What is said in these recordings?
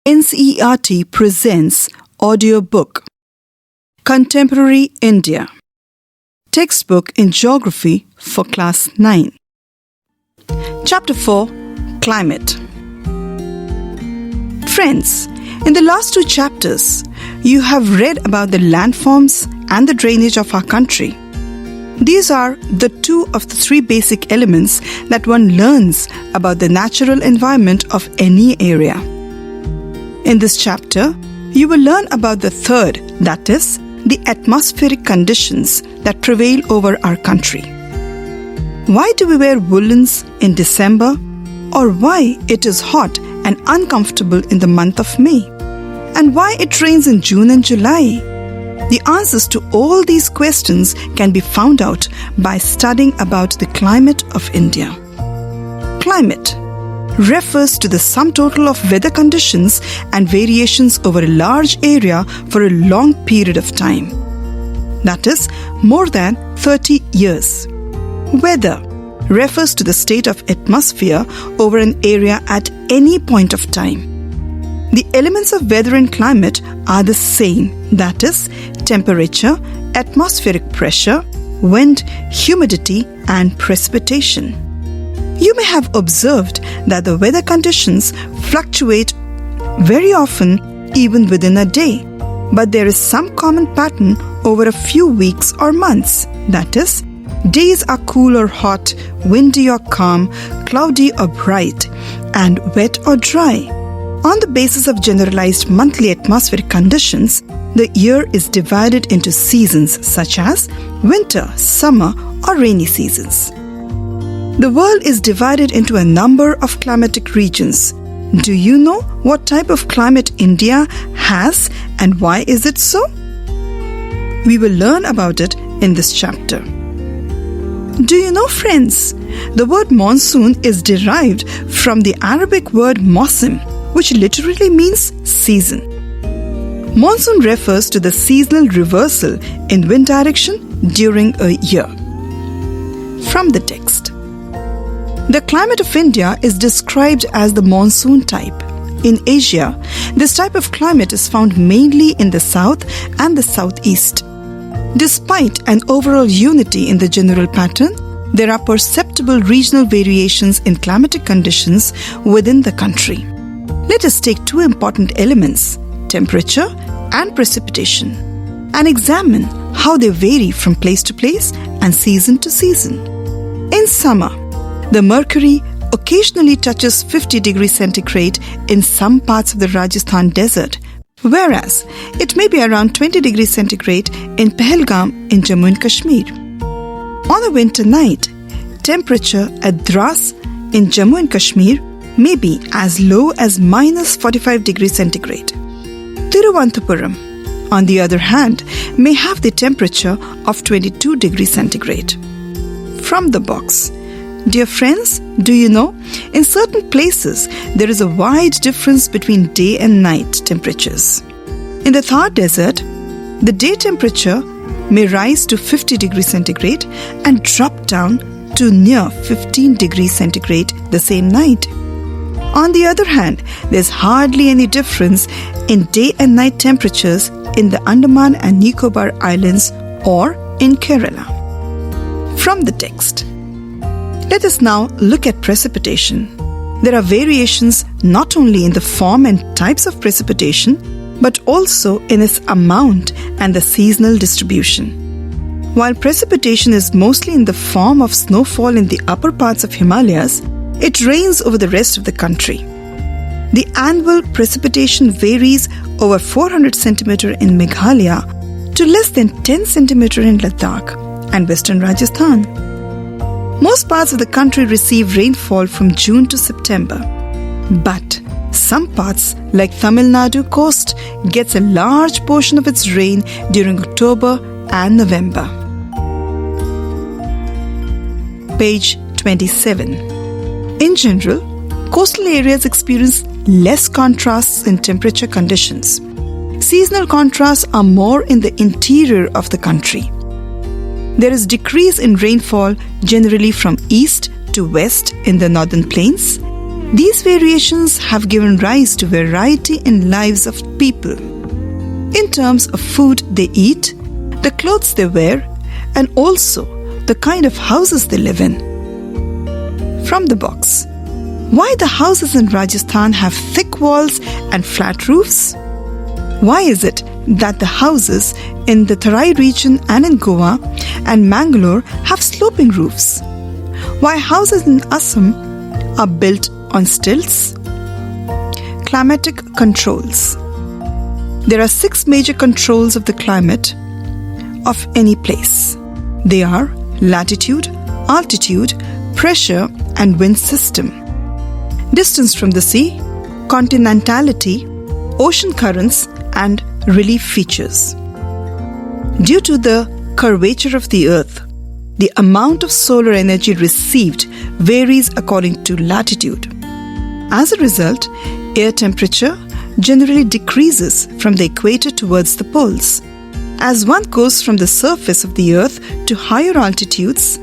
NCERT presents audiobook Contemporary India, textbook in Geography for Class 9. Chapter 4, Climate. Friends, in the last two chapters, you have read about the landforms and the drainage of our country. These are the two of the three basic elements that one learns about the natural environment of any area. In this chapter, you will learn about the third, that is, the atmospheric conditions that prevail over our country. Why do we wear woolens in December, or why it is hot and uncomfortable in the month of May, and why it rains in June and July? The answers to all these questions can be found out by studying about the climate of India. Climate refers to the sum total of weather conditions and variations over a large area for a long period of time. That is, more than 30 years. Weather refers to the state of atmosphere over an area at any point of time. The elements of weather and climate are the same, that is, temperature, atmospheric pressure, wind, humidity, and precipitation. You may have observed that the weather conditions fluctuate very often even within a day, but there is some common pattern over a few weeks or months. That is, days are cool or hot, windy or calm, cloudy or bright, and wet or dry. On the basis of generalized monthly atmospheric conditions, the year is divided into seasons such as winter, summer, or rainy seasons. The world is divided into a number of climatic regions. Do you know what type of climate India has and why is it so? We will learn about it in this chapter. Do you know, friends, the word monsoon is derived from the Arabic word mausim, which literally means season. Monsoon refers to the seasonal reversal in wind direction during a year. From the text. The climate of India is described as the monsoon type. In Asia, this type of climate is found mainly in the south and the southeast. Despite an overall unity in the general pattern, there are perceptible regional variations in climatic conditions within the country. Let us take two important elements, temperature and precipitation, and examine how they vary from place to place and season to season. In summer, the mercury occasionally touches 50 degrees centigrade in some parts of the Rajasthan desert, whereas it may be around 20 degrees centigrade in Pahalgam in Jammu and Kashmir. On a winter night, temperature at Dras in Jammu and Kashmir may be as low as minus 45 degrees centigrade. Thiruvananthapuram, on the other hand, may have the temperature of 22 degrees centigrade. From the box. Dear friends, do you know, in certain places, there is a wide difference between day and night temperatures. In the Thar Desert, the day temperature may rise to 50 degrees centigrade and drop down to near 15 degrees centigrade the same night. On the other hand, there's hardly any difference in day and night temperatures in the Andaman and Nicobar Islands or in Kerala. From the text. Let us now look at precipitation. There are variations not only in the form and types of precipitation, but also in its amount and the seasonal distribution. While precipitation is mostly in the form of snowfall in the upper parts of Himalayas, it rains over the rest of the country. The annual precipitation varies over 400 cm in Meghalaya to less than 10 cm in Ladakh and western Rajasthan. Most parts of the country receive rainfall from June to September, but some parts like Tamil Nadu coast gets a large portion of its rain during October and November. Page 27. In general, coastal areas experience less contrasts in temperature conditions. Seasonal contrasts are more in the interior of the country. There is decrease in rainfall generally from east to west in the northern plains These variations have given rise to variety in lives of people. In terms of food they eat, the clothes they wear, and also the kind of houses they live in. From the box. Why the houses in Rajasthan have thick walls and flat roofs? Why is it that the houses in the Tarai region and in Goa and Mangalore have sloping roofs? Why houses in Assam are built on stilts? Climatic controls. There are 6 major controls of the climate of any place. They are latitude, altitude, pressure, and wind system. Distance from the sea, continentality, ocean currents, and relief features. Due to the curvature of the earth, the amount of solar energy received varies according to latitude. As a result, air temperature generally decreases from the equator towards the poles. As one goes from the surface of the earth to higher altitudes,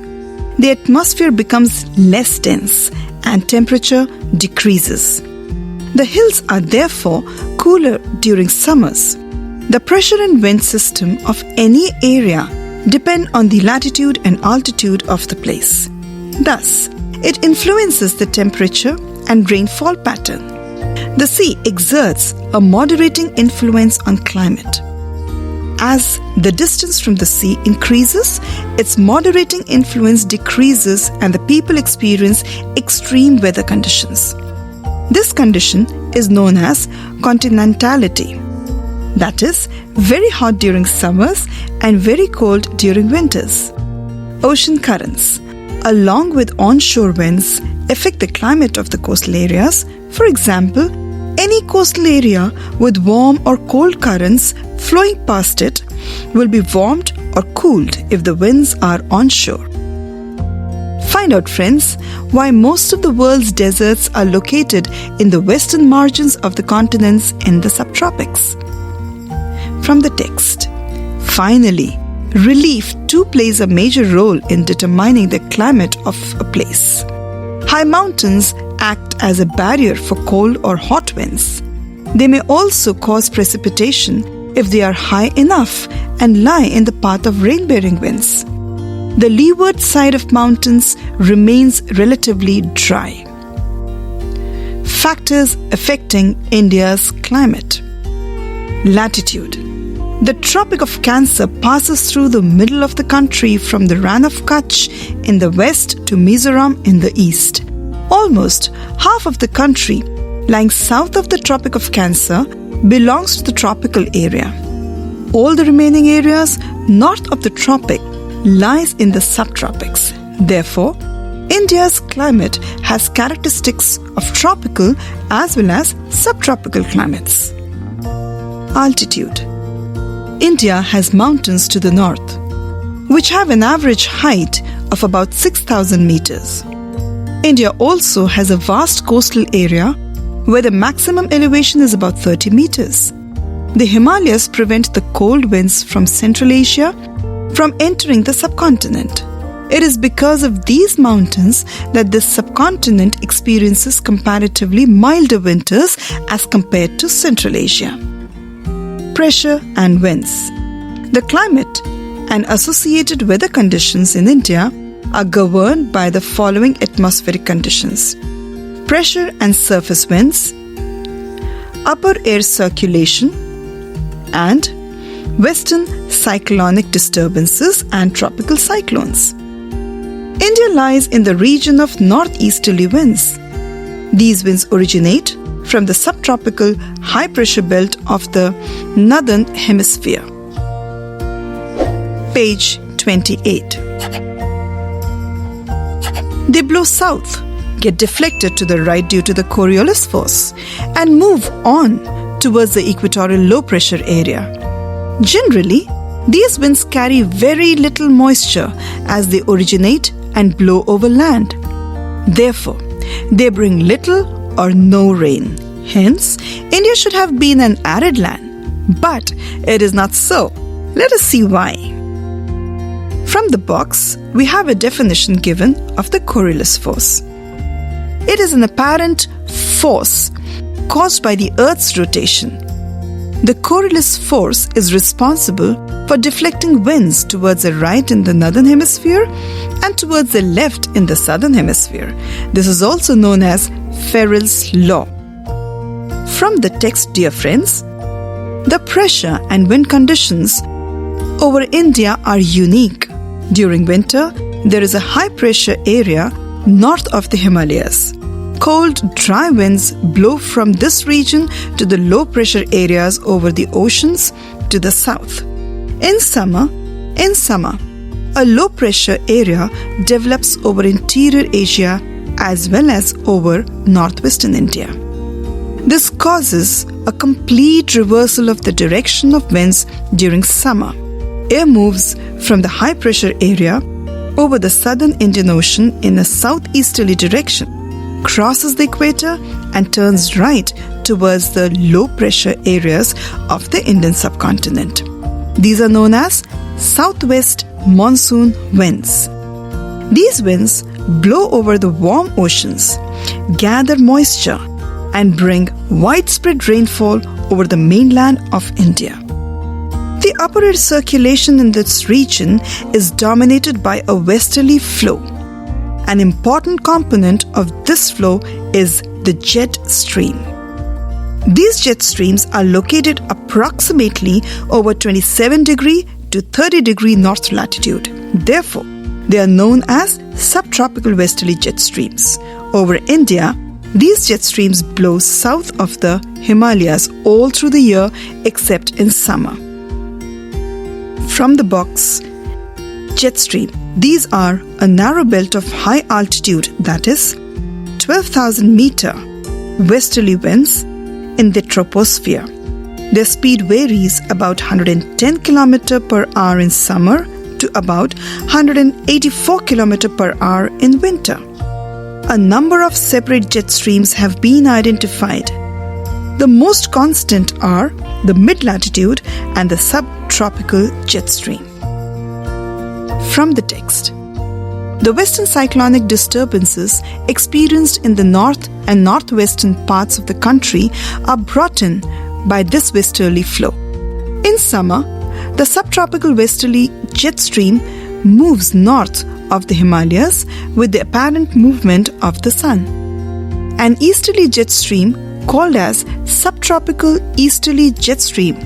the atmosphere becomes less dense and temperature decreases. The hills are therefore cooler during summers. The pressure and wind system of any area depend on the latitude and altitude of the place. Thus, it influences the temperature and rainfall pattern. The sea exerts a moderating influence on climate. As the distance from the sea increases, its moderating influence decreases and the people experience extreme weather conditions. This condition is known as continentality. That is, very hot during summers and very cold during winters. Ocean currents, along with onshore winds, affect the climate of the coastal areas. For example, any coastal area with warm or cold currents flowing past it will be warmed or cooled if the winds are onshore. Find out, friends, why most of the world's deserts are located in the western margins of the continents in the subtropics. From the text. Finally, relief too plays a major role in determining the climate of a place. High mountains act as a barrier for cold or hot winds. They may also cause precipitation if they are high enough and lie in the path of rain-bearing winds. The leeward side of mountains remains relatively dry. Factors affecting India's climate. Latitude. The Tropic of Cancer passes through the middle of the country from the Rann of Kutch in the west to Mizoram in the east. Almost half of the country lying south of the Tropic of Cancer belongs to the tropical area. All the remaining areas north of the tropic lies in the subtropics. Therefore, India's climate has characteristics of tropical as well as subtropical climates. Altitude. India has mountains to the north, which have an average height of about 6,000 meters. India also has a vast coastal area where the maximum elevation is about 30 meters. The Himalayas prevent the cold winds from Central Asia from entering the subcontinent. It is because of these mountains that this subcontinent experiences comparatively milder winters as compared to Central Asia. Pressure and winds. The climate and associated weather conditions in India are governed by the following atmospheric conditions: pressure and surface winds, upper air circulation, and western cyclonic disturbances and tropical cyclones. India lies in the region of northeasterly winds. These winds originate from the subtropical high-pressure belt of the northern hemisphere. Page 28. They blow south, get deflected to the right due to the Coriolis force, and move on towards the equatorial low-pressure area. Generally, these winds carry very little moisture as they originate and blow over land. Therefore, they bring little or no rain. Hence, India should have been an arid land. But it is not so. Let us see why. From the box, we have a definition given of the Coriolis force. It is an apparent force caused by the Earth's rotation. The Coriolis force is responsible for deflecting winds towards the right in the northern hemisphere and towards the left in the southern hemisphere. This is also known as Ferrel's law. From the text, dear friends, the pressure and wind conditions over India are unique. During winter, there is a high pressure area north of the Himalayas. Cold, dry winds blow from this region to the low pressure areas over the oceans to the south. In summer, a low pressure area develops over interior Asia as well as over northwestern India. This causes a complete reversal of the direction of winds during summer. Air moves from the high pressure area over the southern Indian Ocean in a southeasterly direction, crosses the equator and turns right towards the low pressure areas of the Indian subcontinent. These are known as southwest monsoon winds. These winds blow over the warm oceans, gather moisture, and bring widespread rainfall over the mainland of India. The upper air circulation in this region is dominated by a westerly flow. An important component of this flow is the jet stream. These jet streams are located approximately over 27 degree to 30 degree north latitude. Therefore, they are known as subtropical westerly jet streams. Over India, these jet streams blow south of the Himalayas all through the year except in summer. From the box, jet stream. These are a narrow belt of high altitude, that is 12,000 meter westerly winds in the troposphere. Their speed varies about 110 km per hour in summer to about 184 km per hour in winter. A number of separate jet streams have been identified. The most constant are the mid-latitude and the subtropical jet stream. From the text, the western cyclonic disturbances experienced in the north and northwestern parts of the country are brought in by this westerly flow. In summer, the subtropical westerly jet stream moves north of the Himalayas with the apparent movement of the sun. An easterly jet stream called as subtropical easterly jet stream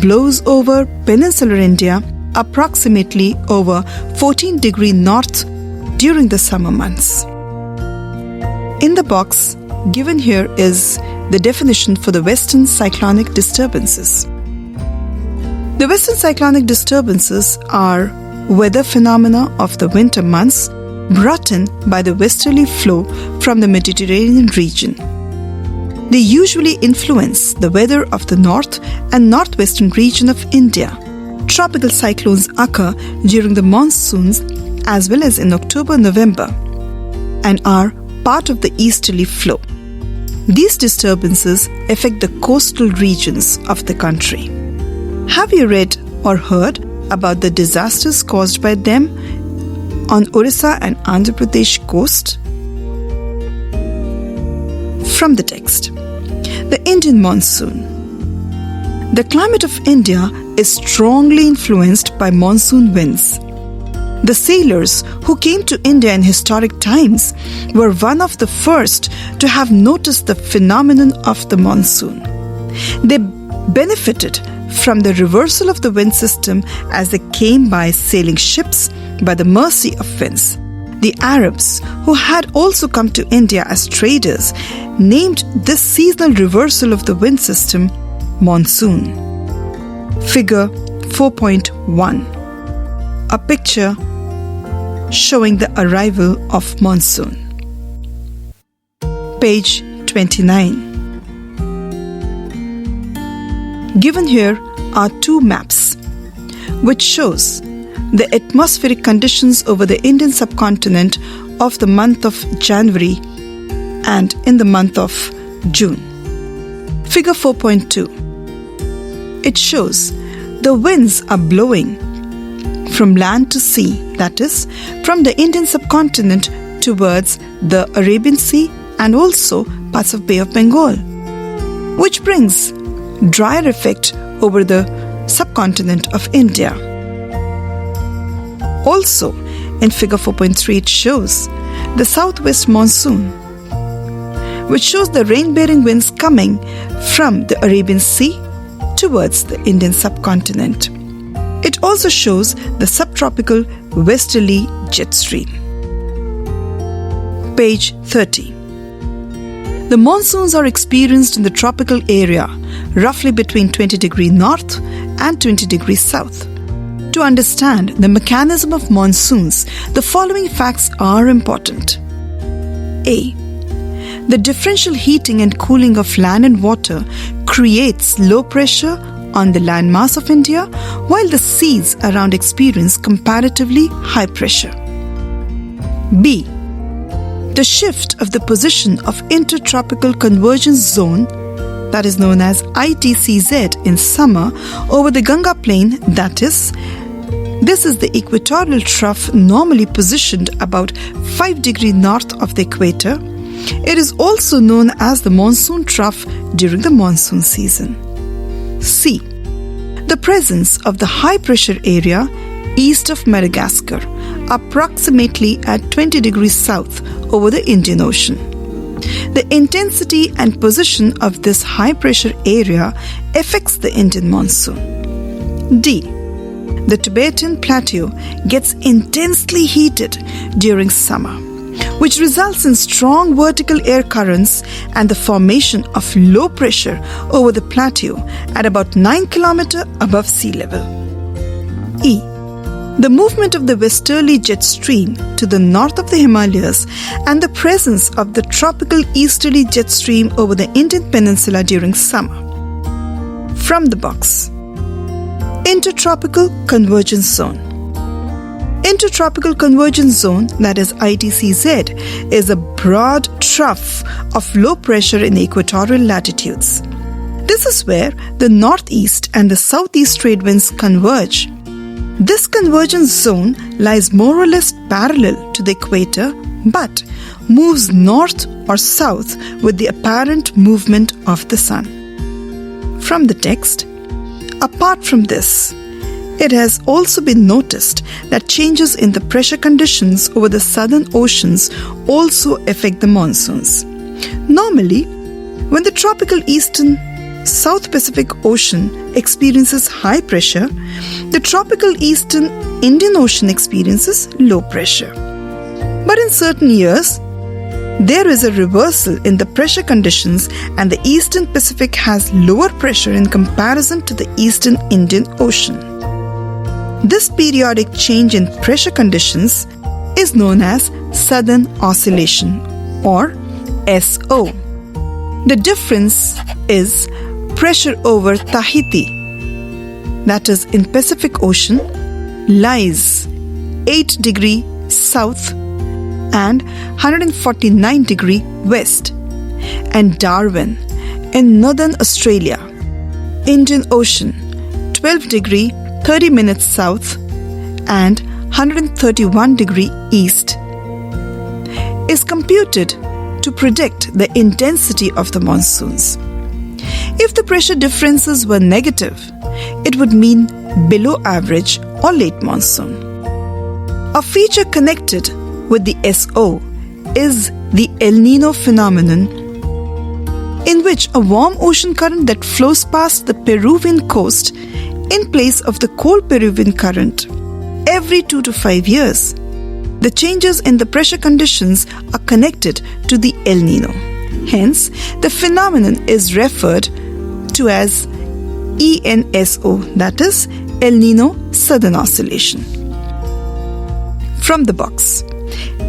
blows over peninsular India approximately over 14 degree north during the summer months. In the box given here is the definition for the western cyclonic disturbances. The western cyclonic disturbances are weather phenomena of the winter months brought in by the westerly flow from the Mediterranean region. They usually influence the weather of the north and northwestern region of India. Tropical cyclones occur during the monsoons as well as in October-November and are part of the easterly flow. These disturbances affect the coastal regions of the country. Have you read or heard about the disasters caused by them on Orissa and Andhra Pradesh coast? From the text, the Indian monsoon. The climate of India is strongly influenced by monsoon winds. The sailors who came to India in historic times were one of the first to have noticed the phenomenon of the monsoon. They benefited from the reversal of the wind system as they came by sailing ships by the mercy of winds. The Arabs, who had also come to India as traders, named this seasonal reversal of the wind system monsoon. Figure 4.1. A picture showing the arrival of monsoon. Page 29. Given here are two maps which shows the atmospheric conditions over the Indian subcontinent of the month of January and in the month of June. Figure 4.2. It shows the winds are blowing from land to sea, that is, from the Indian subcontinent towards the Arabian Sea and also parts of Bay of Bengal, which brings drier effect over the subcontinent of India. Also, in figure 4.3, it shows the southwest monsoon, which shows the rain-bearing winds coming from the Arabian Sea towards the Indian subcontinent. It also shows the subtropical westerly jet stream. Page 30. The monsoons are experienced in the tropical area, roughly between 20 degrees north and 20 degrees south. To understand the mechanism of monsoons, the following facts are important. A. The differential heating and cooling of land and water creates low pressure on the landmass of India, while the seas around experience comparatively high pressure. B. The shift of the position of intertropical convergence zone, that is known as ITCZ in summer, over the Ganga plain, that is, this is the equatorial trough normally positioned about 5 degrees north of the equator. It is also known as the monsoon trough during the monsoon season. C. The presence of the high pressure area east of Madagascar, approximately at 20 degrees south over the Indian Ocean. The intensity and position of this high pressure area affects the Indian monsoon. D. The Tibetan plateau gets intensely heated during summer, which results in strong vertical air currents and the formation of low pressure over the plateau at about 9 km above sea level. E. The movement of the westerly jet stream to the north of the Himalayas and the presence of the tropical easterly jet stream over the Indian peninsula during summer. From the box. Intertropical Convergence Zone. Intertropical Convergence Zone, that is ITCZ, is a broad trough of low pressure in equatorial latitudes. This is where the northeast and the southeast trade winds converge. This convergence zone lies more or less parallel to the equator but moves north or south with the apparent movement of the sun. From the text, apart from this, it has also been noticed that changes in the pressure conditions over the southern oceans also affect the monsoons. Normally, when the tropical eastern South Pacific Ocean experiences high pressure, the tropical eastern Indian Ocean experiences low pressure. But in certain years, there is a reversal in the pressure conditions and the eastern Pacific has lower pressure in comparison to the eastern Indian Ocean. This periodic change in pressure conditions is known as Southern Oscillation or SO. The difference is pressure over Tahiti, that is in Pacific Ocean, lies 8 degrees south and 149 degrees west, and Darwin in northern Australia, Indian Ocean, 12 degrees 30 minutes south and 131 degrees east, is computed to predict the intensity of the monsoons. If the pressure differences were negative, it would mean below average or late monsoon. A feature connected with the SO is the El Nino phenomenon, in which a warm ocean current that flows past the Peruvian coast in place of the cold Peruvian current every 2 to 5 years. The changes in the pressure conditions are connected to the El Nino. Hence, the phenomenon is referred to as ENSO, that is El Nino Southern Oscillation. From the box.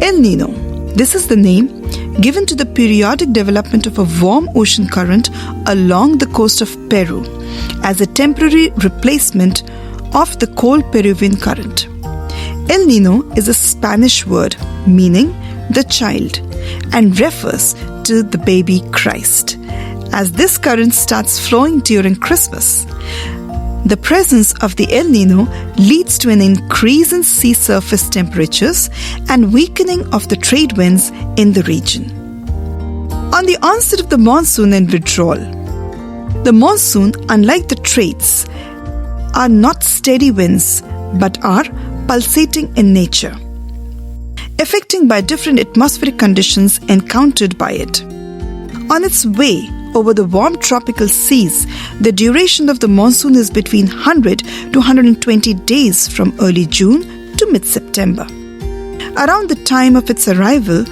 El Nino, this is the name given to the periodic development of a warm ocean current along the coast of Peru as a temporary replacement of the cold Peruvian current. El Nino is a Spanish word meaning the child and refers to the baby Christ. As this current starts flowing during Christmas, the presence of the El Nino leads to an increase in sea surface temperatures and weakening of the trade winds in the region. On the onset of the monsoon and withdrawal, the monsoon, unlike the trades, are not steady winds but are pulsating in nature, affecting by different atmospheric conditions encountered by it. On its way over the warm tropical seas, the duration of the monsoon is between 100 to 120 days from early June to mid-September. Around the time of its arrival,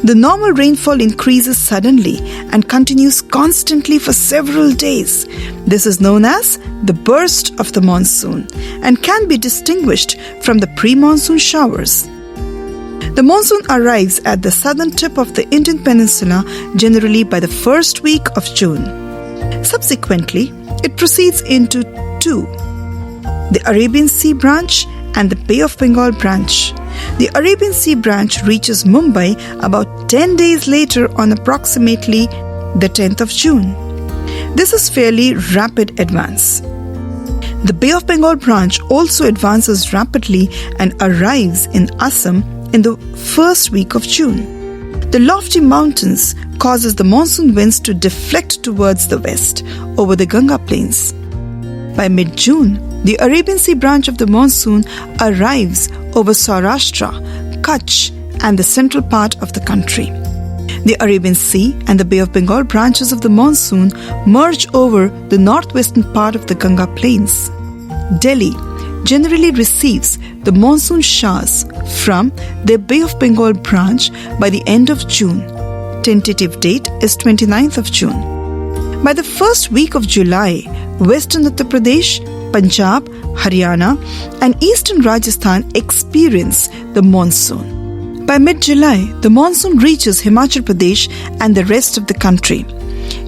the normal rainfall increases suddenly and continues constantly for several days. This is known as the burst of the monsoon and can be distinguished from the pre-monsoon showers. The monsoon arrives at the southern tip of the Indian peninsula generally by the first week of June. Subsequently, it proceeds into two: the Arabian Sea branch and the Bay of Bengal branch. The Arabian Sea branch reaches Mumbai about 10 days later on approximately the 10th of June. This is fairly rapid advance. The Bay of Bengal branch also advances rapidly and arrives in Assam in the first week of June. The lofty mountains causes the monsoon winds to deflect towards the west over the Ganga plains. By mid-June, the Arabian Sea branch of the monsoon arrives over Saurashtra, Kutch, and the central part of the country. The Arabian Sea and the Bay of Bengal branches of the monsoon merge over the northwestern part of the Ganga plains. Delhi generally receives the monsoon showers from the Bay of Bengal branch by the end of June. Tentative date is 29th of June. By the first week of July, western Uttar Pradesh, Punjab, Haryana, and eastern Rajasthan experience the monsoon. By mid-July, the monsoon reaches Himachal Pradesh and the rest of the country.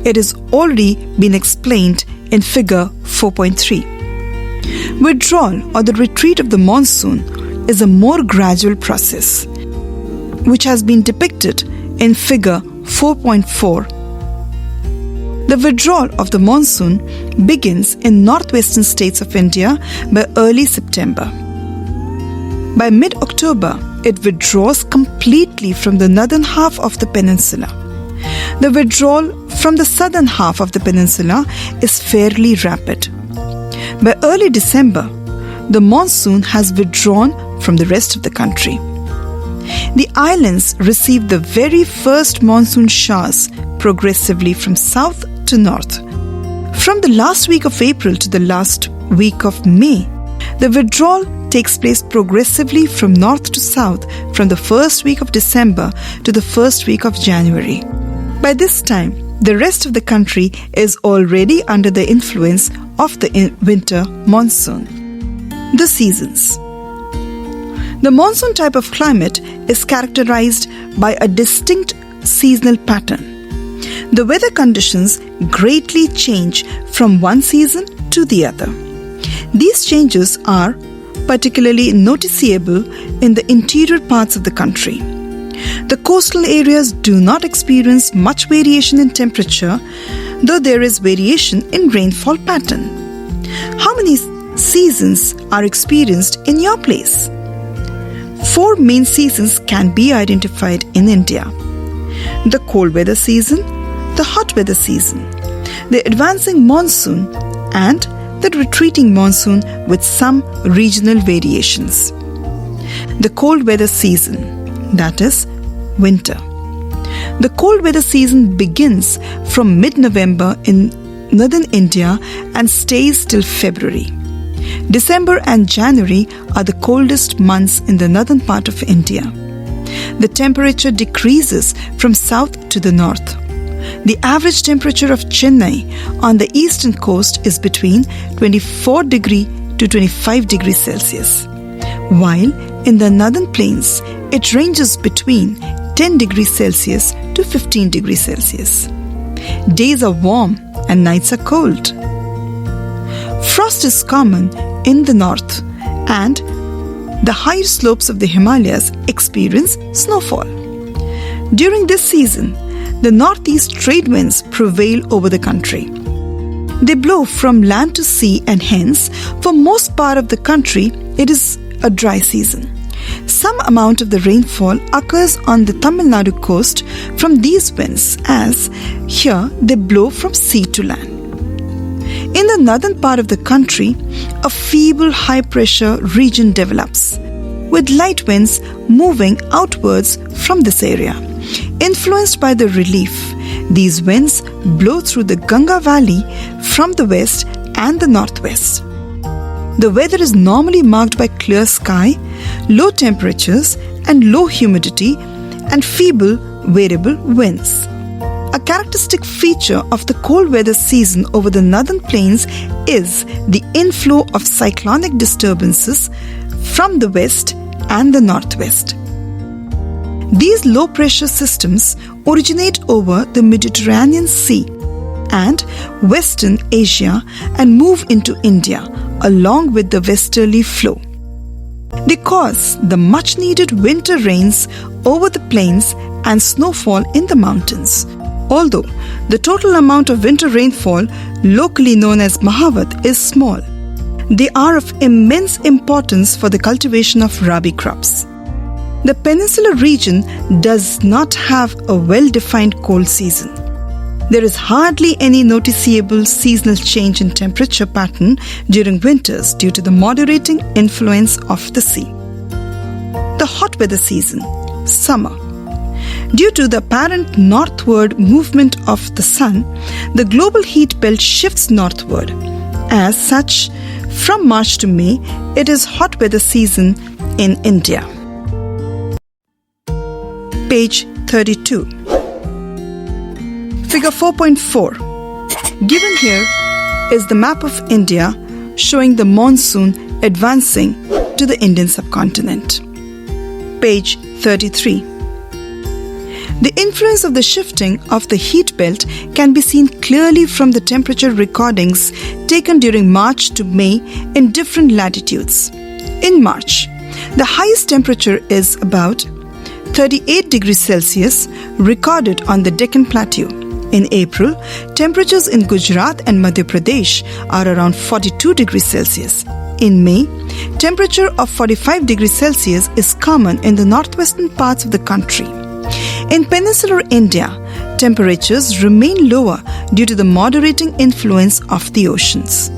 It has already been explained in figure 4.3. Withdrawal or the retreat of the monsoon is a more gradual process, which has been depicted in figure 4.4. The withdrawal of the monsoon begins in northwestern states of India by early September. By mid-October, it withdraws completely from the northern half of the peninsula. The withdrawal from the southern half of the peninsula is fairly rapid. By early December, the monsoon has withdrawn from the rest of the country. The islands receive the very first monsoon showers progressively from south to north. From the last week of April to the last week of May, the withdrawal takes place progressively from north to south from the first week of December to the first week of January. By this time, the rest of the country is already under the influence of the winter monsoon. The seasons. The monsoon type of climate is characterized by a distinct seasonal pattern. The weather conditions greatly change from one season to the other. These changes are particularly noticeable in the interior parts of the country. The coastal areas do not experience much variation in temperature, though there is variation in rainfall pattern. How many seasons are experienced in your place? 4 main seasons can be identified in India: the cold weather season, the hot weather season, the advancing monsoon, and the retreating monsoon with some regional variations. The cold weather season, that is, winter. The cold weather season begins from mid-November in northern India and stays till February. December and January are the coldest months in the northern part of India. The temperature decreases from south to the north. The average temperature of Chennai on the eastern coast is between 24 degrees to 25 degrees Celsius, while in the northern plains it ranges between 10 degrees Celsius to 15 degrees Celsius. Days are warm and nights are cold. Frost is common in the north, and the higher slopes of the Himalayas experience snowfall. During this season, the northeast trade winds prevail over the country. They blow from land to sea, and hence, for most part of the country, it is a dry season. Some amount of the rainfall occurs on the Tamil Nadu coast from these winds, as here they blow from sea to land. In the northern part of the country, a feeble high-pressure region develops, with light winds moving outwards from this area. Influenced by the relief, these winds blow through the Ganga Valley from the west and the northwest. The weather is normally marked by clear sky, low temperatures and low humidity, and feeble variable winds. A characteristic feature of the cold weather season over the northern plains is the inflow of cyclonic disturbances from the west and the northwest. These low-pressure systems originate over the Mediterranean Sea and Western Asia and move into India along with the westerly flow. They cause the much-needed winter rains over the plains and snowfall in the mountains. Although the total amount of winter rainfall, locally known as Mahavat, is small, they are of immense importance for the cultivation of rabi crops. The peninsular region does not have a well-defined cold season. There is hardly any noticeable seasonal change in temperature pattern during winters due to the moderating influence of the sea. The hot weather season, summer. Due to the apparent northward movement of the sun, the global heat belt shifts northward. As such, from March to May, it is hot weather season in India. Page 32. Figure 4.4. Given here is the map of India showing the monsoon advancing to the Indian subcontinent. Page 33. The influence of the shifting of the heat belt can be seen clearly from the temperature recordings taken during March to May in different latitudes. In March, the highest temperature is about 38 degrees Celsius recorded on the Deccan Plateau. In April, temperatures in Gujarat and Madhya Pradesh are around 42 degrees Celsius. In May, temperature of 45 degrees Celsius is common in the northwestern parts of the country. In peninsular India, temperatures remain lower due to the moderating influence of the oceans.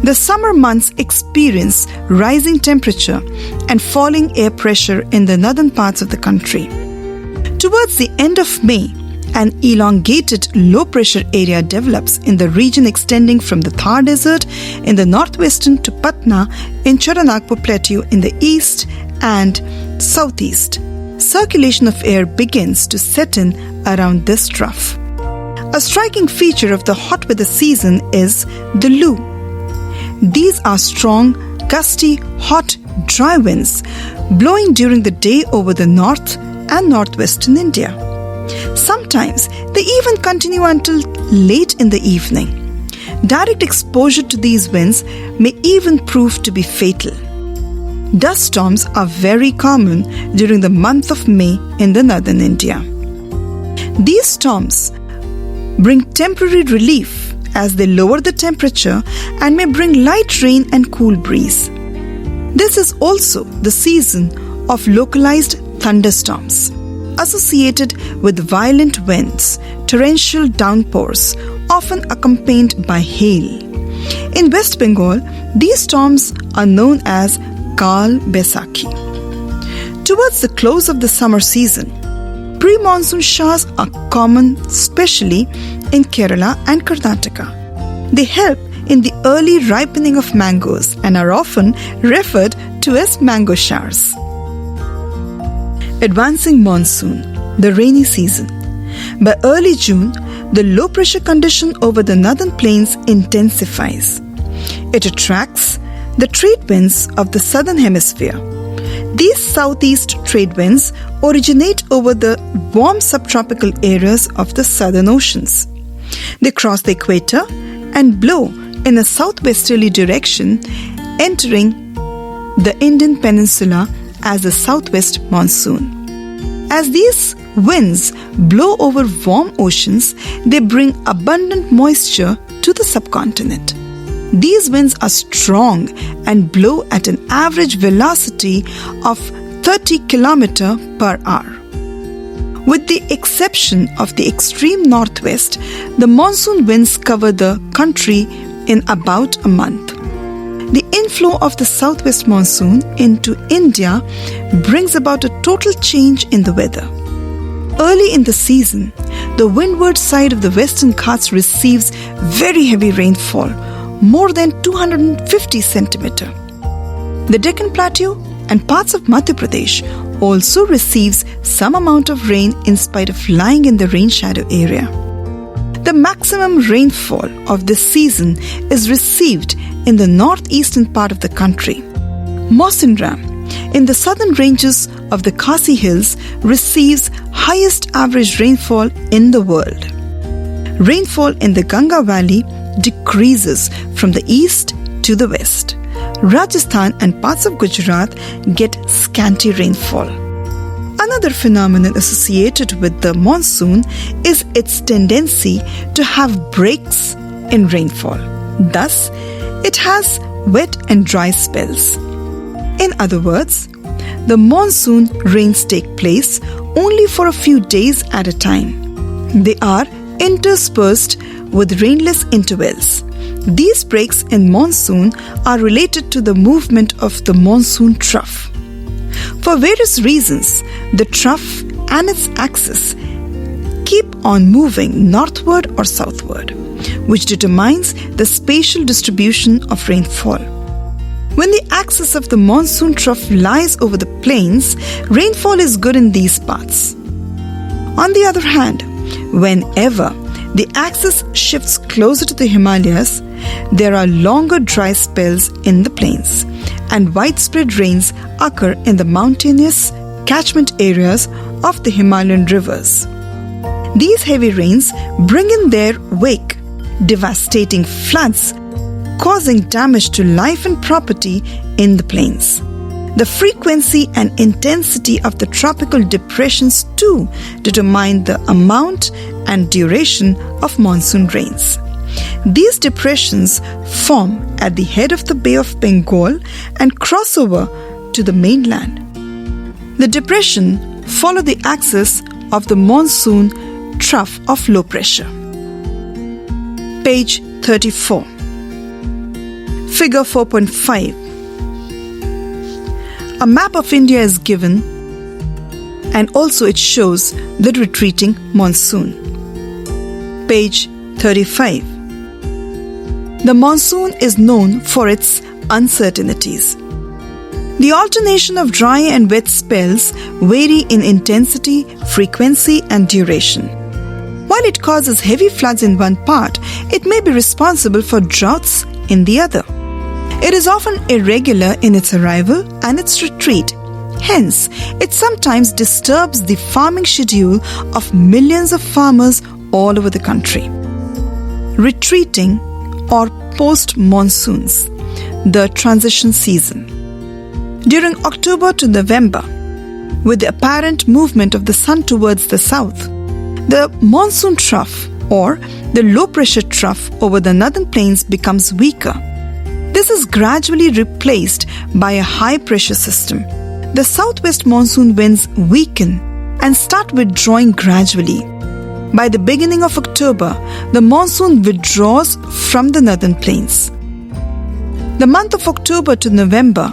The summer months experience rising temperature and falling air pressure in the northern parts of the country. Towards the end of May, an elongated low-pressure area develops in the region extending from the Thar Desert in the northwestern to Patna in Chotanagpur Plateau in the east and southeast. Circulation of air begins to set in around this trough. A striking feature of the hot weather season is the loo. These are strong, gusty, hot, dry winds blowing during the day over the north and northwestern India. Sometimes they even continue until late in the evening. Direct exposure to these winds may even prove to be fatal. Dust storms are very common during the month of May in the northern India. These storms bring temporary relief as they lower the temperature and may bring light rain and cool breeze. This is also the season of localized thunderstorms, associated with violent winds, torrential downpours, often accompanied by hail. In West Bengal, these storms are known as Kal Baisakhi. Towards the close of the summer season, pre-monsoon showers are common, especially in Kerala and Karnataka. They help in the early ripening of mangoes and are often referred to as mango showers. Advancing monsoon, the rainy season. By early June, the low-pressure condition over the northern plains intensifies. It attracts the trade winds of the southern hemisphere. These southeast trade winds originate over the warm subtropical areas of the southern oceans. They cross the equator and blow in a southwesterly direction, entering the Indian peninsula as a southwest monsoon. As these winds blow over warm oceans, they bring abundant moisture to the subcontinent. These winds are strong and blow at an average velocity of 30 km per hour. With the exception of the extreme northwest, the monsoon winds cover the country in about a month. The inflow of the southwest monsoon into India brings about a total change in the weather. Early in the season, the windward side of the Western Ghats receives very heavy rainfall, more than 250 centimeter. The Deccan Plateau and parts of Madhya Pradesh also receives some amount of rain in spite of lying in the rain shadow area. The maximum rainfall of this season is received in the northeastern part of the country. Mawsynram in the southern ranges of the Khasi Hills receives highest average rainfall in the world. Rainfall in the Ganga Valley decreases from the east to the west. Rajasthan and parts of Gujarat get scanty rainfall. Another phenomenon associated with the monsoon is its tendency to have breaks in rainfall. Thus, it has wet and dry spells. In other words, the monsoon rains take place only for a few days at a time. They are interspersed with rainless intervals. These breaks in monsoon are related to the movement of the monsoon trough. For various reasons, the trough and its axis keep on moving northward or southward, which determines the spatial distribution of rainfall. When the axis of the monsoon trough lies over the plains, rainfall is good in these parts. On the other hand, whenever the axis shifts closer to the Himalayas, there are longer dry spells in the plains, and widespread rains occur in the mountainous catchment areas of the Himalayan rivers. These heavy rains bring in their wake devastating floods, causing damage to life and property in the plains. The frequency and intensity of the tropical depressions too determine the amount and duration of monsoon rains. These depressions form at the head of the Bay of Bengal and cross over to the mainland. The depression follow the axis of the monsoon trough of low pressure. Page 34. Figure 4.5. A map of India is given, and also it shows the retreating monsoon. Page 35. The monsoon is known for its uncertainties. The alternation of dry and wet spells vary in intensity, frequency, and duration. While it causes heavy floods in one part, it may be responsible for droughts in the other. It is often irregular in its arrival and its retreat. Hence, it sometimes disturbs the farming schedule of millions of farmers all over the country. Retreating or post-monsoons, the transition season. During October to November, with the apparent movement of the sun towards the south, the monsoon trough or the low-pressure trough over the northern plains becomes weaker. This is gradually replaced by a high-pressure system. The southwest monsoon winds weaken and start withdrawing gradually. By the beginning of October, the monsoon withdraws from the northern plains. The month of October to November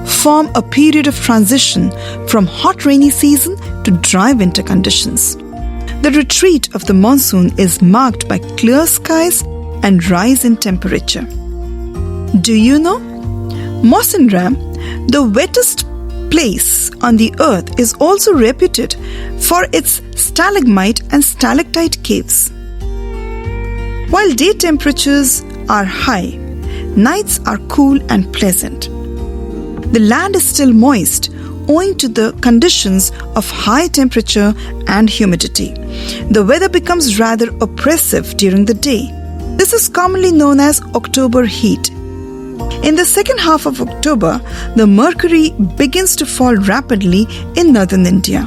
form a period of transition from hot rainy season to dry winter conditions. The retreat of the monsoon is marked by clear skies and rise in temperature. Do you know? Mawsynram, the wettest place on the earth, is also reputed for its stalagmite and stalactite caves. While day temperatures are high, nights are cool and pleasant. The land is still moist owing to the conditions of high temperature and humidity. The weather becomes rather oppressive during the day. This is commonly known as October heat. In the second half of October, the mercury begins to fall rapidly in northern India.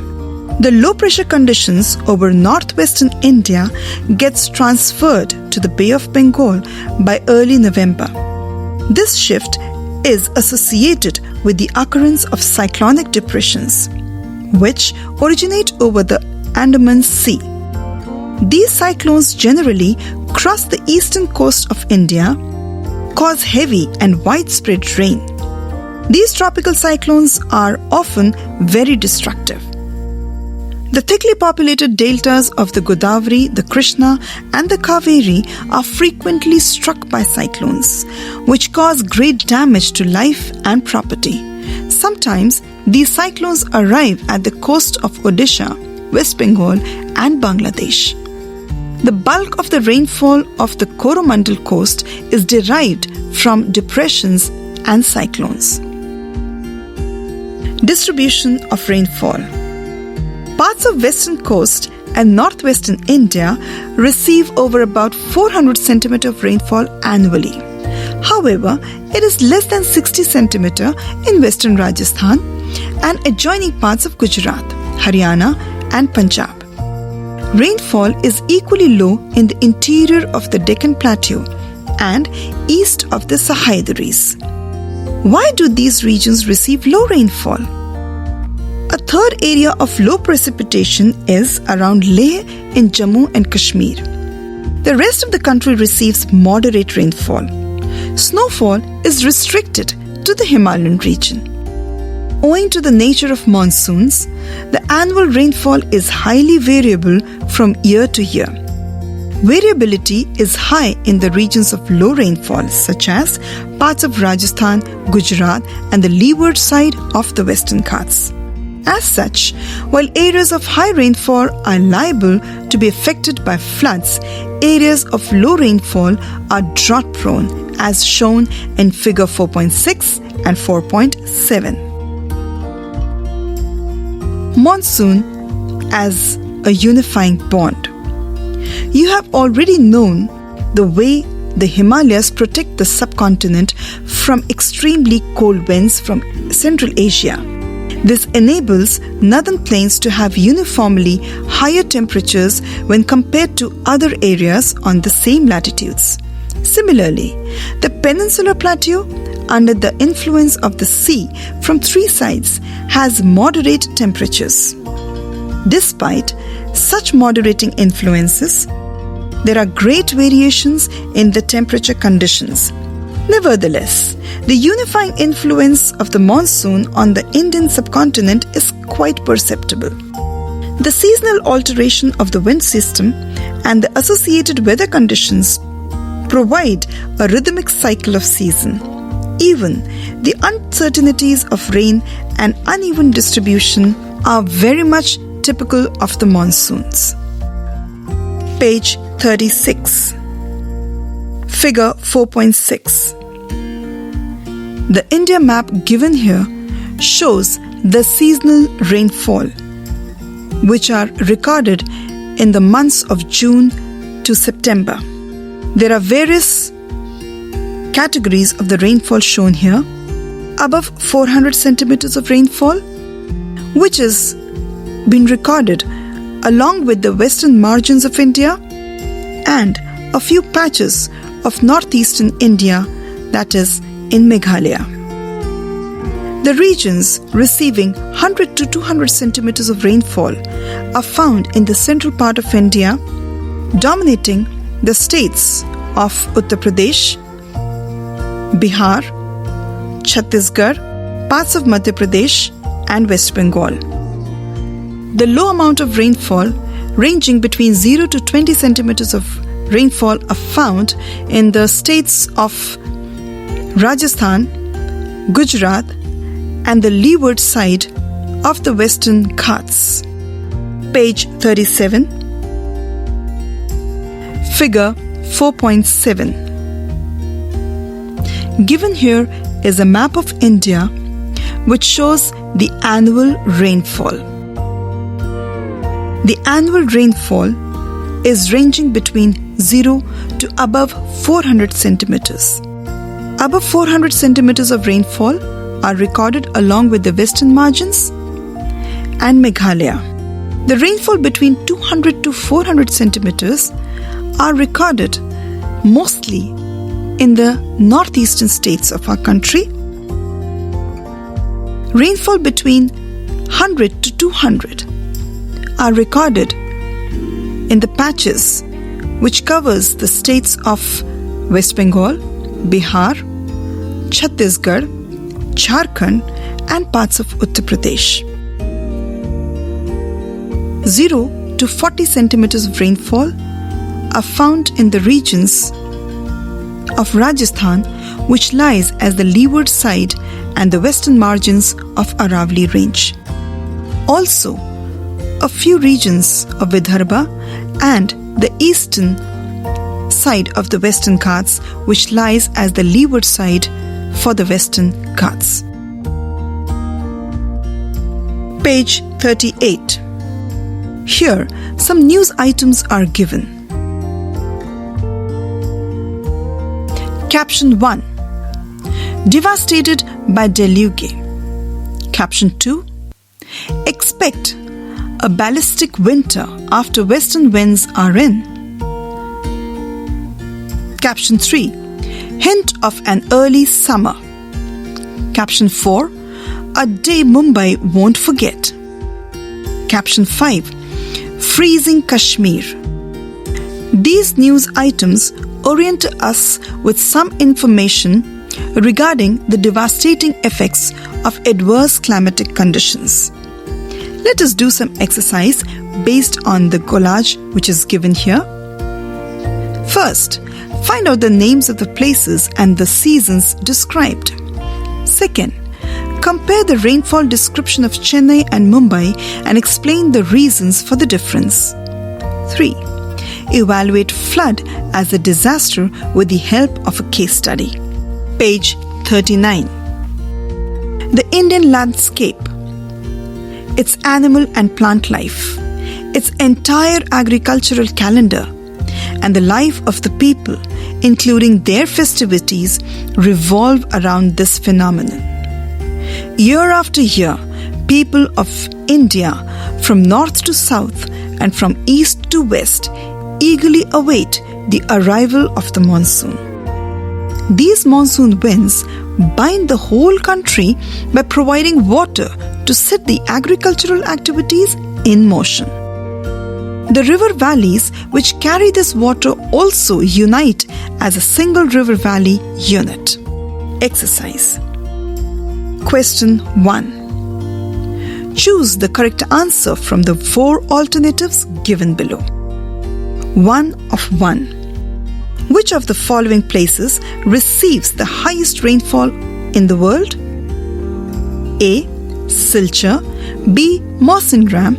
The low pressure conditions over northwestern India gets transferred to the Bay of Bengal by early November. This shift is associated with the occurrence of cyclonic depressions, which originate over the Andaman Sea. These cyclones generally cross the eastern coast of India, cause heavy and widespread rain. These tropical cyclones are often very destructive. The thickly populated deltas of the Godavari, the Krishna, and the Kaveri are frequently struck by cyclones, which cause great damage to life and property. Sometimes these cyclones arrive at the coast of Odisha, West Bengal, and Bangladesh. The bulk of the rainfall of the Coromandel coast is derived from depressions and cyclones. Distribution of rainfall. Parts of western coast and northwestern India receive over about 400 cm of rainfall annually. However, it is less than 60 cm in western Rajasthan and adjoining parts of Gujarat, Haryana, and Punjab. Rainfall is equally low in the interior of the Deccan Plateau and east of the Sahyadris. Why do these regions receive low rainfall? A third area of low precipitation is around Leh in Jammu and Kashmir. The rest of the country receives moderate rainfall. Snowfall is restricted to the Himalayan region. Owing to the nature of monsoons, the annual rainfall is highly variable from year to year. Variability is high in the regions of low rainfall, such as parts of Rajasthan, Gujarat, and the leeward side of the Western Ghats. As such, while areas of high rainfall are liable to be affected by floods, areas of low rainfall are drought-prone, as shown in Figure 4.6 and 4.7. Monsoon as a unifying bond. You have already known the way the Himalayas protect the subcontinent from extremely cold winds from Central Asia. This enables northern plains to have uniformly higher temperatures when compared to other areas on the same latitudes. Similarly, the peninsular plateau, under the influence of the sea from three sides, has moderate temperatures. Despite such moderating influences, there are great variations in the temperature conditions. Nevertheless, the unifying influence of the monsoon on the Indian subcontinent is quite perceptible. The seasonal alteration of the wind system and the associated weather conditions provide a rhythmic cycle of season. Even the uncertainties of rain and uneven distribution are very much typical of the monsoons. Page 36. Figure 4.6. The India map given here shows the seasonal rainfall, which are recorded in the months of June to September. There are various categories of the rainfall shown here. Above 400 centimeters of rainfall, which is been recorded along with the western margins of India, and a few patches of northeastern India, that is in Meghalaya. The regions receiving 100 to 200 centimeters of rainfall are found in the central part of India, dominating the states of Uttar Pradesh, Bihar, Chhattisgarh, parts of Madhya Pradesh, and West Bengal. The low amount of rainfall, ranging between 0 to 20 centimeters of rainfall, are found in the states of Rajasthan, Gujarat, and the leeward side of the Western Ghats. Page 37. Figure 4.7. Given here is a map of India which shows the annual rainfall. The annual rainfall is ranging between 0 to above 400 centimeters. Above 400 centimeters of rainfall are recorded along with the western margins and Meghalaya. The rainfall between 200 to 400 centimeters are recorded mostly in the northeastern states of our country. Rainfall between 100 to 200 are recorded in the patches which covers the states of West Bengal, Bihar, Chhattisgarh, Jharkhand and parts of Uttar Pradesh. 0 to 40 centimeters of rainfall are found in the regions of Rajasthan, which lies as the leeward side and the western margins of Aravalli Range. Also, a few regions of Vidarbha and the eastern side of the Western Ghats, which lies as the leeward side for the Western Ghats. Page 38. Here, some news items are given. Caption 1. Devastated by deluge. Caption 2. Expect a ballistic winter after western winds are in. Caption 3. Hint of an early summer. Caption 4. A day Mumbai won't forget. Caption 5. Freezing Kashmir. These news items orient us with some information regarding the devastating effects of adverse climatic conditions. Let us do some exercise based on the collage which is given here. First, find out the names of the places and the seasons described. Second, compare the rainfall description of Chennai and Mumbai and explain the reasons for the difference. 3. Evaluate flood as a disaster with the help of a case study. Page 39. The Indian landscape, its animal and plant life, its entire agricultural calendar, and the life of the people, including their festivities, revolve around this phenomenon. Year after year, people of India from north to south and from east to west eagerly await the arrival of the monsoon. These monsoon winds bind the whole country by providing water to set the agricultural activities in motion. The river valleys which carry this water also unite as a single river valley unit. Exercise. Question 1. Choose the correct answer from the 4 alternatives given below. 1 of 1. Which of the following places receives the highest rainfall in the world? A. Silchar, B. Mawsynram,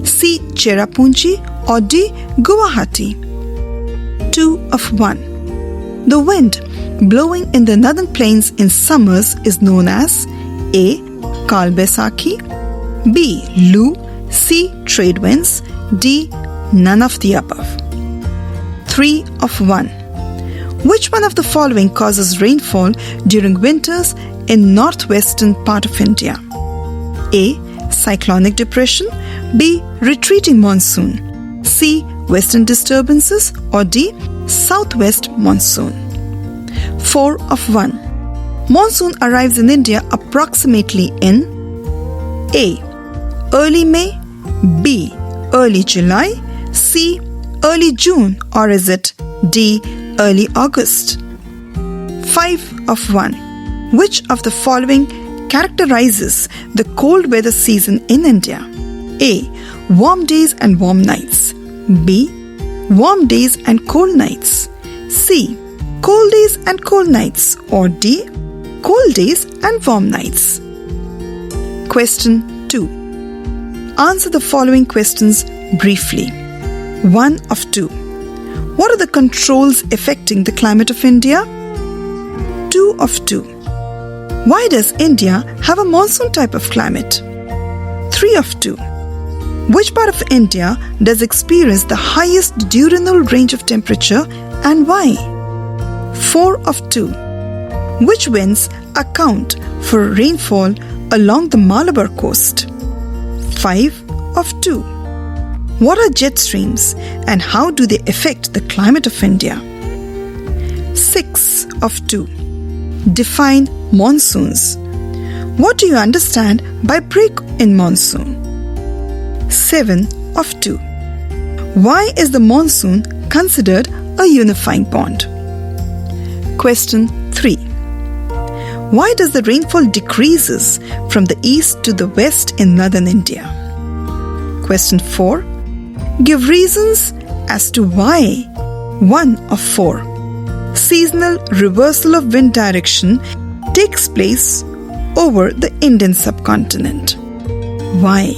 C. Cherrapunji or D. Guwahati? 2 of 1. The wind blowing in the northern plains in summers is known as A. Kalbaisakhi, B. Lu, C. Trade winds, D. None of the above. 3 of 1. Which one of the following causes rainfall during winters in northwestern part of India? A. Cyclonic depression, B. Retreating monsoon, C. Western disturbances or D. Southwest monsoon. 4 of 1. Monsoon arrives in India approximately in A. Early May, B. Early July, C. Early June or is it D. Early August? 5 of 1. Which of the following characterizes the cold weather season in India? A. Warm days and warm nights, B. Warm days and cold nights, C. Cold days and cold nights or D. Cold days and warm nights. Question 2. Answer the following questions briefly. 1 of 2. What are the controls affecting the climate of India? 2 of 2. Why does India have a monsoon type of climate? 3 of 2. Which part of India does experience the highest diurnal range of temperature and why? 4 of 2. Which winds account for rainfall along the Malabar coast? 5 of 2. What are jet streams and how do they affect the climate of India? 6 of 2. Define monsoons. What do you understand by break in monsoon? 7 of 2. Why is the monsoon considered a unifying bond? Question 3. Why does the rainfall decreases from the east to the west in northern India? Question 4. Give reasons as to why 1 of 4. Seasonal reversal of wind direction takes place over the Indian subcontinent. Why?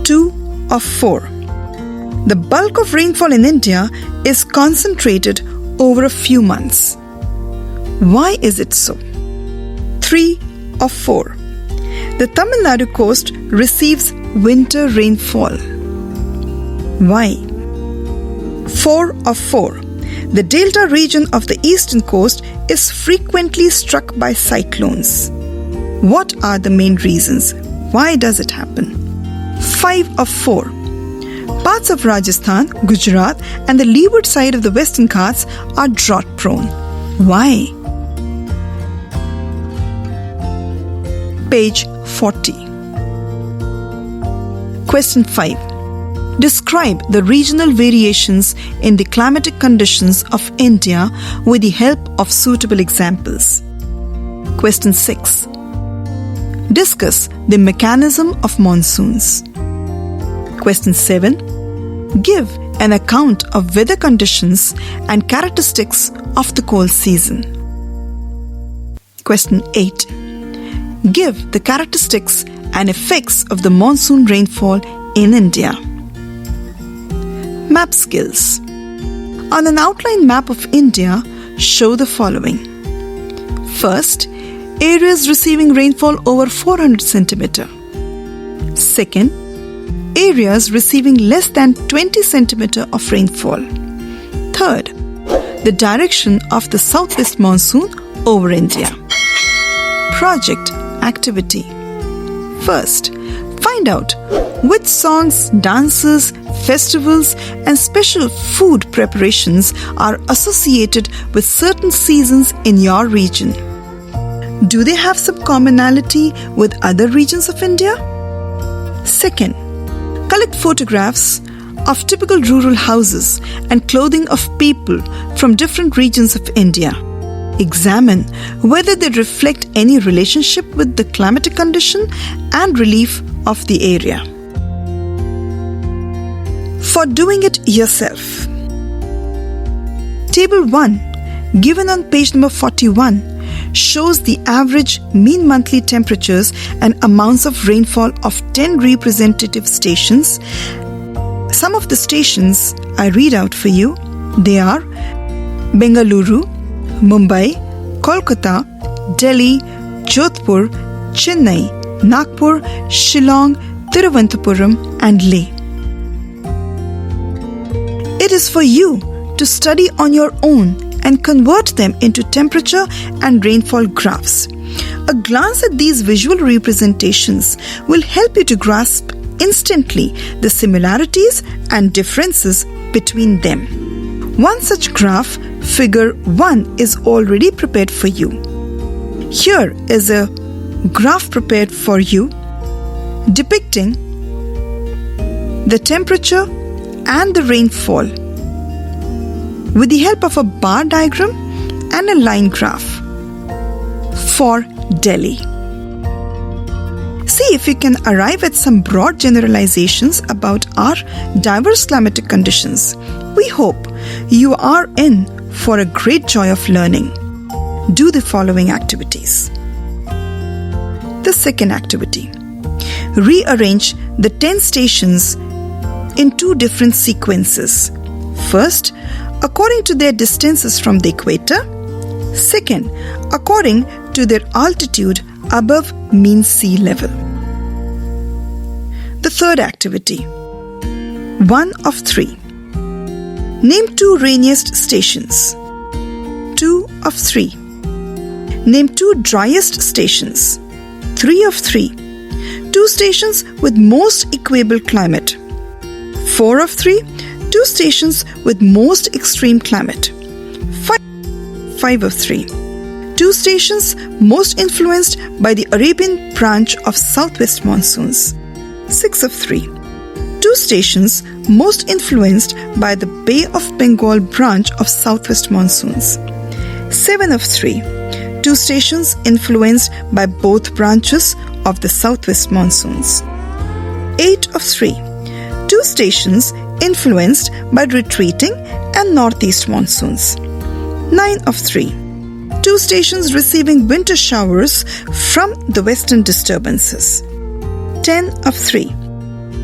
2 of 4. The bulk of rainfall in India is concentrated over a few months. Why is it so? 3 of 4. The Tamil Nadu coast receives winter rainfall. Why? 4 of 4. The delta region of the eastern coast is frequently struck by cyclones. What are the main reasons? Why does it happen? 5 of 4. Parts of Rajasthan, Gujarat and the leeward side of the Western Ghats are drought prone. Why? Page 40. Question 5. Describe the regional variations in the climatic conditions of India with the help of suitable examples. Question 6. Discuss the mechanism of monsoons. Question 7. Give an account of weather conditions and characteristics of the cold season. Question 8. Give the characteristics and effects of the monsoon rainfall in India. Map skills. On an outline map of India, show the following. First, areas receiving rainfall over 400 cm. Second, areas receiving less than 20 cm of rainfall. Third, the direction of the southwest monsoon over India. Project activity. First, find out which songs, dances, festivals and special food preparations are associated with certain seasons in your region. Do they have some commonality with other regions of India? Second, collect photographs of typical rural houses and clothing of people from different regions of India. Examine whether they reflect any relationship with the climatic condition and relief of the area. For doing it yourself. Table 1, given on page number 41, shows the average mean monthly temperatures and amounts of rainfall of 10 representative stations. Some of the stations I read out for you. They are Bengaluru, Mumbai, Kolkata, Delhi, Jodhpur, Chennai, Nagpur, Shillong, Thiruvananthapuram and Leh. It is for you to study on your own and convert them into temperature and rainfall graphs. A glance at these visual representations will help you to grasp instantly the similarities and differences between them. One such graph, figure 1, is already prepared for you. Here is a graph prepared for you depicting the temperature and the rainfall with the help of a bar diagram and a line graph for Delhi. See if you can arrive at some broad generalizations about our diverse climatic conditions. We hope you are in for a great joy of learning. Do the following activities. The second activity. Rearrange the 10 stations in 2 different sequences. First, according to their distances from the equator. Second, according to their altitude above mean sea level. The third activity. 1 of 3. Name 2 rainiest stations. 2 of 3. Name 2 driest stations. 3 of 3. 2 stations with most equable climate. 4 of 3, 2 stations with most extreme climate. 5 of 3, 2 stations most influenced by the Arabian branch of southwest monsoons. 6 of 3, 2 stations most influenced by the Bay of Bengal branch of southwest monsoons. 7 of 3, 2 stations influenced by both branches of the southwest monsoons. 8 of 3, 2 stations influenced by retreating and northeast monsoons. 9 of 3, 2 stations receiving winter showers from the western disturbances. 10 of 3,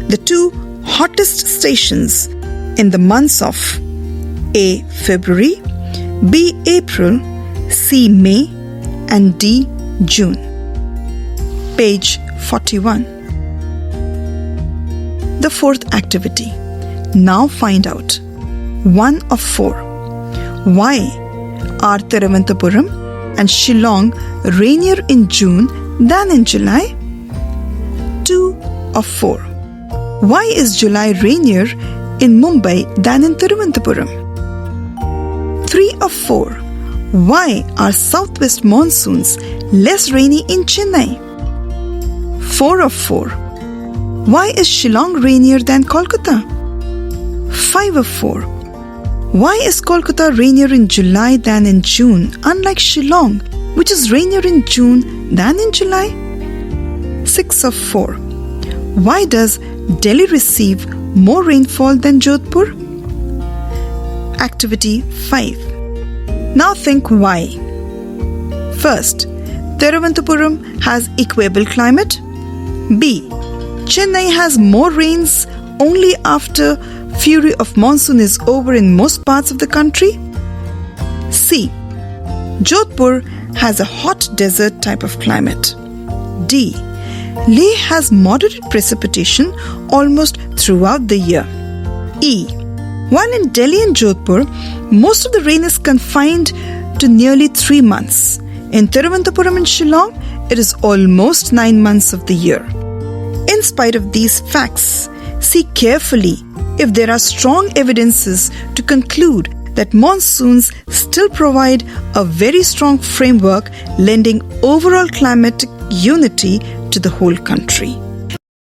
the 2 hottest stations in the months of A. February, B. April, C. May, and D. June. Page 41. The fourth activity. Now find out. 1 of 4. Why are Thiruvananthapuram and Shillong rainier in June than in July? 2 of 4. Why is July rainier in Mumbai than in Thiruvananthapuram? 3 of 4. Why are southwest monsoons less rainy in Chennai? 4 of 4. Why is Shillong rainier than Kolkata? 5 of 4. Why is Kolkata rainier in July than in June, unlike Shillong, which is rainier in June than in July? 6 of 4. Why does Delhi receive more rainfall than Jodhpur? Activity 5. Now think why. First, Thiruvananthapuram has equable climate. B. Chennai has more rains only after fury of monsoon is over in most parts of the country. C. Jodhpur has a hot desert type of climate. D. Leh has moderate precipitation almost throughout the year. E. While in Delhi and Jodhpur, most of the rain is confined to nearly 3 months. In Thiruvananthapuram and Shillong, it is almost 9 months of the year. In spite of these facts, see carefully if there are strong evidences to conclude that monsoons still provide a very strong framework lending overall climatic unity to the whole country.